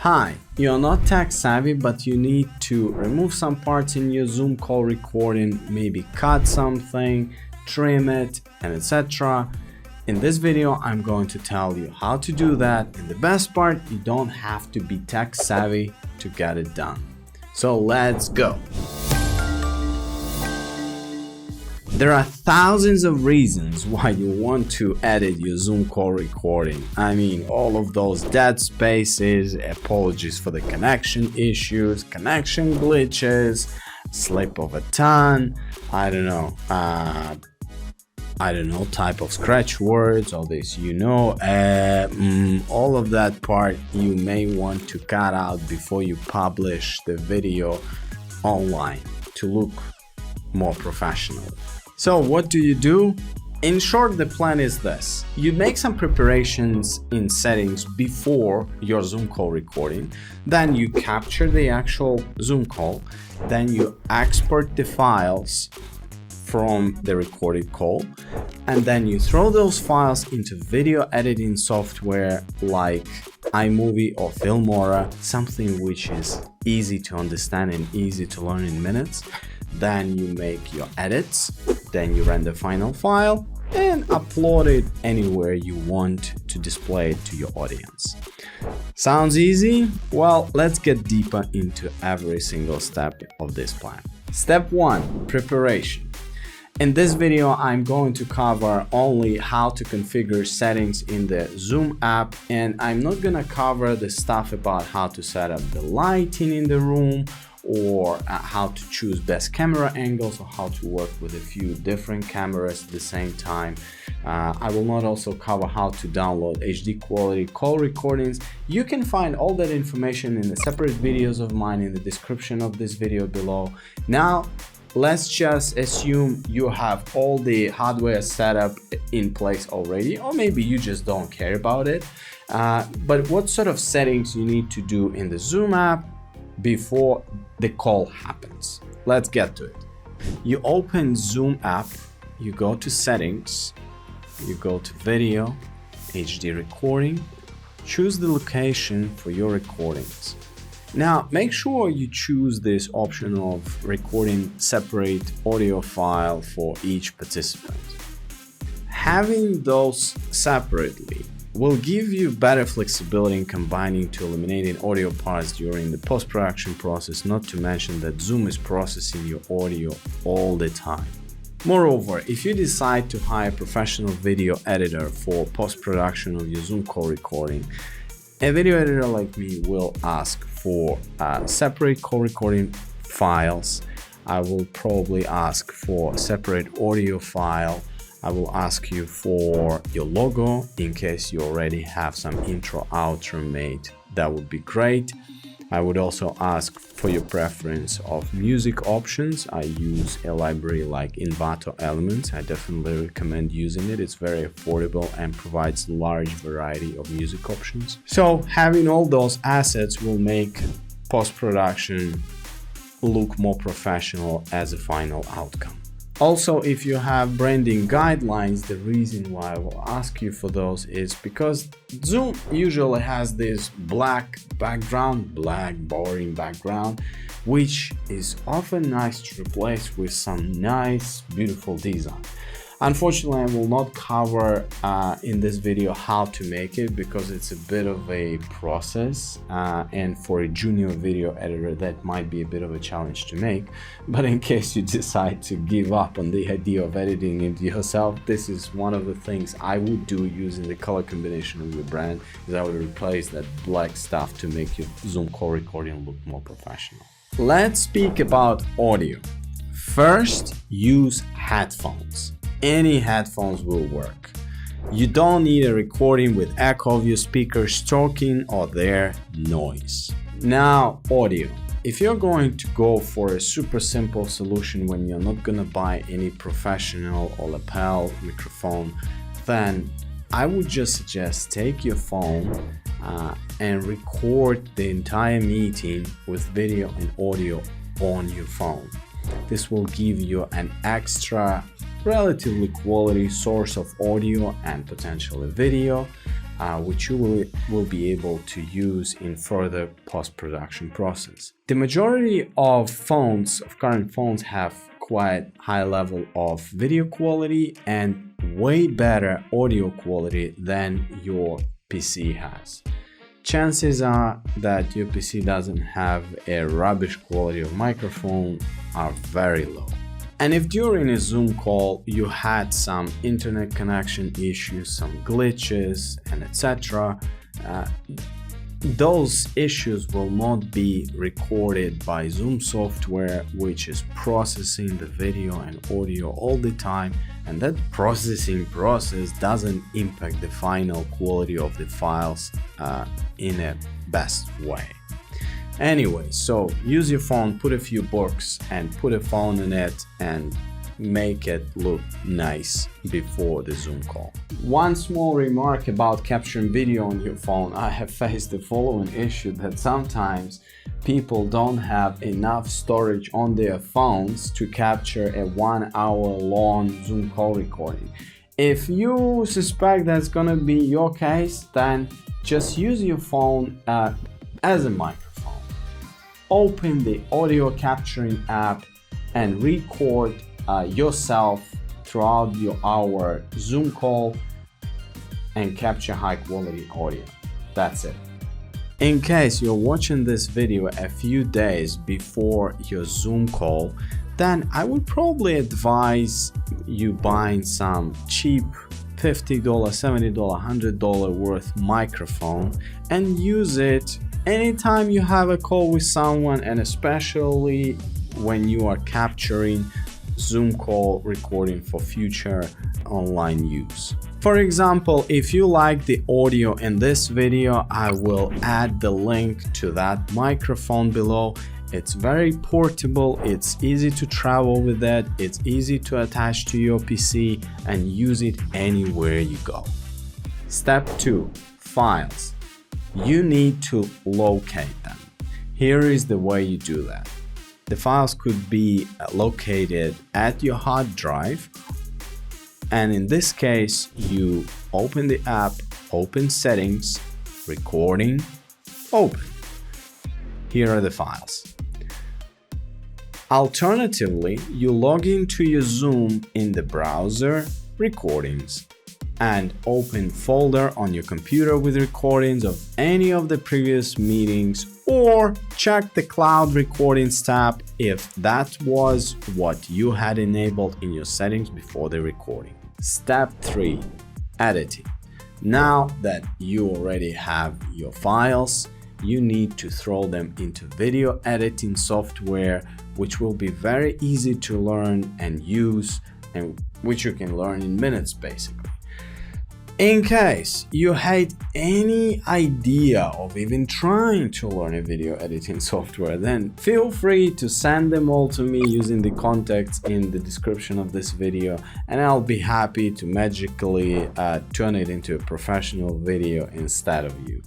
Hi, you're not tech savvy, but you need to remove some parts in your Zoom call recording, maybe cut something, trim it, and etc. In this video, I'm going to tell you how to do that, and the best part, you don't have to be tech savvy to get it done. So let's go! There are thousands of reasons why you want to edit your Zoom call recording. I mean, all of those dead spaces, apologies for the connection issues, connection glitches, slip of a tongue, type of scratch words, all this, all of that part you may want to cut out before you publish the video online to look more professional. So what do? In short, the plan is this. You make some preparations in settings before your Zoom call recording, then you capture the actual Zoom call, then you export the files from the recorded call, and then you throw those files into video editing software like iMovie or Filmora, something which is easy to understand and easy to learn in minutes. Then you make your edits, then you render the final file and upload it anywhere you want to display it to your audience. Sounds easy? Well, let's get deeper into every single step of this plan. Step 1. Preparation. In this video, I'm going to cover only how to configure settings in the Zoom app, and I'm not gonna cover the stuff about how to set up the lighting in the room or how to choose best camera angles or how to work with a few different cameras at the same time. I will not also cover how to download HD quality call recordings. You can find all that information in the separate videos of mine in the description of this video below. Now, let's just assume you have all the hardware setup in place already, or maybe you just don't care about it. But what sort of settings you need to do in the Zoom app before the call happens? Let's get to it. You open Zoom app, you go to settings, you go to video, HD recording, choose the location for your recordings. Now, make sure you choose this option of recording separate audio file for each participant. Having those separately will give you better flexibility in combining to eliminating audio parts during the post-production process, not to mention that Zoom is processing your audio all the time. Moreover, if you decide to hire a professional video editor for post-production of your Zoom call recording, a video editor like me will ask for separate call recording files. I will probably ask for a separate audio file. I will ask you for your logo in case you already have some intro outro made. That would be great. I would also ask for your preference of music options. I use a library like Envato Elements. I definitely recommend using it. It's very affordable and provides a large variety of music options. So having all those assets will make post-production look more professional as a final outcome. Also, if you have branding guidelines, the reason why I will ask you for those is because Zoom usually has this black boring background, which is often nice to replace with some nice, beautiful design. Unfortunately, I will not cover in this video how to make it because it's a bit of a process, and for a junior video editor that might be a bit of a challenge to make. But in case you decide to give up on the idea of editing it yourself, this is one of the things I would do using the color combination of your brand, is I would replace that black stuff to make your Zoom call recording look more professional. Let's speak about audio. First, use headphones. Any headphones will work. You don't need a recording with echo of your speakers talking or their noise. Now, audio. If you're going to go for a super simple solution when you're not gonna buy any professional or lapel microphone, then I would just suggest take your phone and record the entire meeting with video and audio on your phone. This will give you an extra relatively quality source of audio and potentially video. which you will be able to use in further post-production process. The majority of current phones have quite high level of video quality and way better audio quality than your PC has. Chances are that your PC doesn't have a rubbish quality of microphone are very low. And if during a Zoom call you had some internet connection issues, some glitches, and etc., those issues will not be recorded by Zoom software, which is processing the video and audio all the time, and that processing process doesn't impact the final quality of the files in a best way. Anyway, so use your phone, put a few books and put a phone in it and make it look nice before the Zoom call. One small remark about capturing video on your phone. I have faced the following issue, that sometimes people don't have enough storage on their phones to capture a 1 hour long Zoom call recording. If you suspect that's gonna be your case, then just use your phone as a microphone. Open the audio capturing app and record yourself throughout our Zoom call and capture high quality audio. That's it. In case you're watching this video a few days before your Zoom call, then I would probably advise you buying some cheap $50, $70, $100 worth microphone and use it anytime you have a call with someone, and especially when you are capturing Zoom call recording for future online use. For example, if you like the audio in this video, I will add the link to that microphone below. It's very portable, it's easy to travel with it, it's easy to attach to your PC and use it anywhere you go. Step 2. Files. You need to locate them. Here is the way you do that. The files could be located at your hard drive, and in this case you open the app, open settings, recording, open. Here are the files. Alternatively, you log into your Zoom in the browser, recordings, and open folder on your computer with recordings of any of the previous meetings, or check the cloud recordings tab if that was what you had enabled in your settings before the recording. Step 3. Editing. Now that you already have your files, you need to throw them into video editing software, which will be very easy to learn and use, and which you can learn in minutes basically. In case you hate any idea of even trying to learn a video editing software, then feel free to send them all to me using the contacts in the description of this video, and I'll be happy to magically turn it into a professional video instead of you.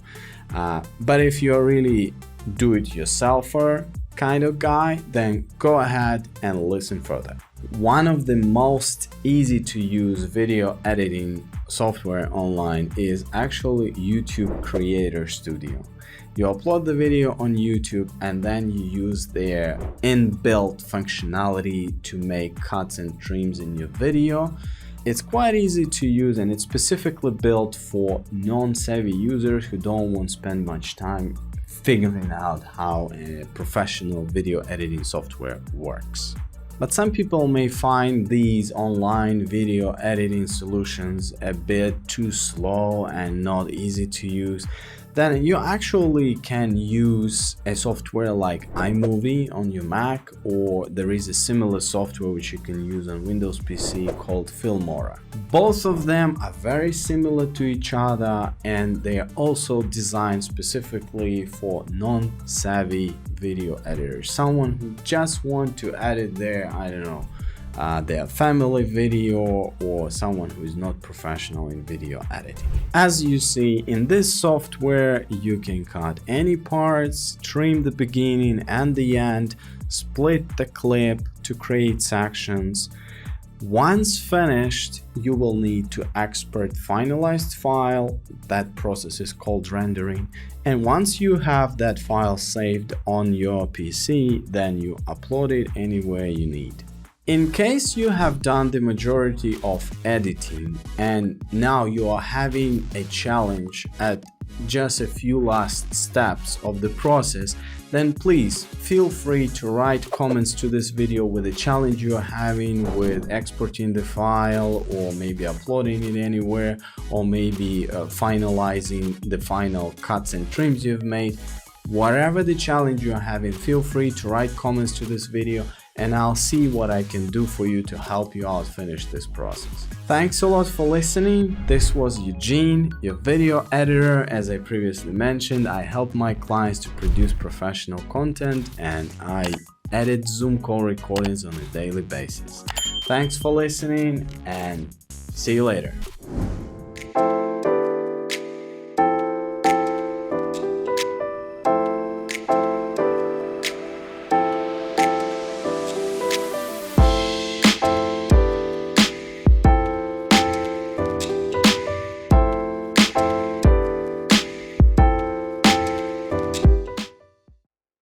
But if you're really do-it-yourselfer kind of guy, then go ahead and listen further. One of the most easy to use video editing software online is actually YouTube Creator Studio. You upload the video on YouTube and then you use their inbuilt functionality to make cuts and trims in your video. It's quite easy to use and it's specifically built for non-savvy users who don't want to spend much time figuring out how a professional video editing software works. But some people may find these online video editing solutions a bit too slow and not easy to use. Then you actually can use a software like iMovie on your Mac, or there is a similar software which you can use on Windows PC called Filmora. Both of them are very similar to each other, and they are also designed specifically for non-savvy video editors, someone who just want to edit their, their family video, or someone who is not professional in video editing. As you see, in this software you can cut any parts, trim the beginning and the end, split the clip to create sections, Once finished, you will need to export finalized file. That process is called rendering. And once you have that file saved on your PC, then you upload it anywhere you need. In case you have done the majority of editing and now you are having a challenge at just a few last steps of the process, then please feel free to write comments to this video with the challenge you are having with exporting the file, or maybe uploading it anywhere, or maybe finalizing the final cuts and trims you've made. Whatever the challenge you are having, feel free to write comments to this video and I'll see what I can do for you to help you out finish this process. Thanks a lot for listening. This was Eugene, your video editor. As I previously mentioned, I help my clients to produce professional content and I edit Zoom call recordings on a daily basis. Thanks for listening and see you later.